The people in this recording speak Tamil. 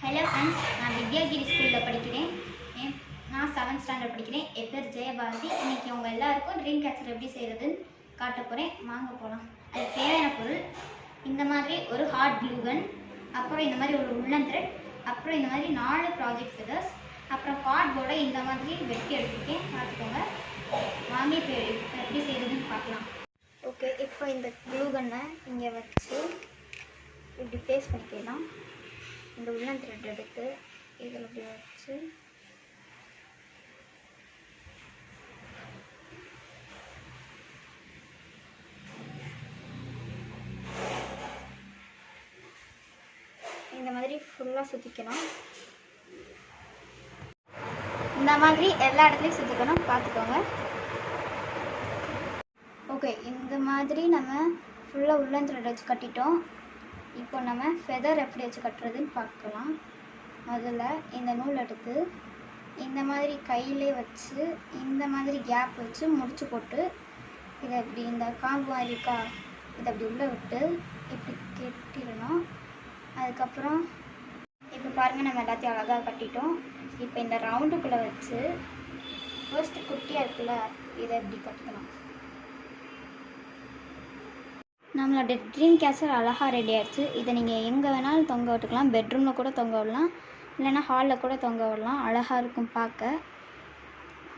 ஹலோ ஃப்ரெண்ட்ஸ், நான் வித்யாகிரி ஸ்கூலில் படிக்கிறேன். நான் 7th ஸ்டாண்டர்ட் படிக்கிறேன். என் பேர் ஜெயபாரதி. இன்றைக்கி உங்கள் எல்லாருக்கும் ட்ரீம் கேச்சர் எப்படி செய்கிறதுன்னு காட்ட போகிறேன். வாங்க போகலாம். அது தேவையான பொருள் இந்த மாதிரி ஒரு ஹார்ட் க்ளூ கன், அப்புறம் இந்த மாதிரி ஒரு உள்ளன் த்ரெட், அப்புறம் இந்த மாதிரி 4 ப்ராஜெக்ட் ஃபெதர்ஸ், அப்புறம் கார்ட்போர்டை இந்த மாதிரி வெட்டி எடுத்துருக்கேன். பார்த்துக்கோங்க. வாங்க இப்போ எப்படி செய்கிறதுன்னு பார்க்கலாம். ஓகே, இப்போ இந்த க்ளூ கன்னை இங்கே வச்சு இப்படி பேஸ்ட் பண்ணிக்கலாம். இந்த உள்ளன் த்ரெட் எடுத்து இதில் இப்படி வச்சு இந்த மாதிரி ஃபுல்லாக சுற்றிக்கணும். இந்த மாதிரி எல்லா இடத்துலையும் சுற்றிக்கணும். பார்த்துக்கோங்க. ஓகே, இந்த மாதிரி நம்ம ஃபுல்லாக உள்ளன் த்ரெட் வச்சு கட்டிட்டோம். இப்போ நம்ம ஃபெதர் எப்படி வச்சு கட்டுறதுன்னு பார்க்கலாம். முதல்ல இந்த நூல் எடுத்து இந்த மாதிரி கையிலே வச்சு இந்த மாதிரி கேப் வச்சு முடிச்சு போட்டு இதை இப்படி இந்த காம்பு மாதிரி இருக்கா, இதை அப்படி உள்ளே விட்டு இப்படி கட்டிடணும். அதுக்கப்புறம் இப்போ பாருங்கள், நம்ம எல்லாத்தையும் அழகாக கட்டிட்டோம். இப்போ இந்த ரவுண்டுக்குள்ளே வச்சு ஃபர்ஸ்ட்டு குட்டியாக இருக்குல்ல, இதை இப்படி கட்டணும். நம்மளோட ட்ரீம் கேச்சர் அழகாக ரெடி ஆகிடுச்சு. இதை நீங்கள் எங்கே வேணாலும் தொங்க விட்டுக்கலாம். பெட்ரூமில் கூட தொங்க விடலாம், இல்லைன்னா ஹாலில் கூட தொங்க விடலாம். அழகாக இருக்கும் பார்க்க.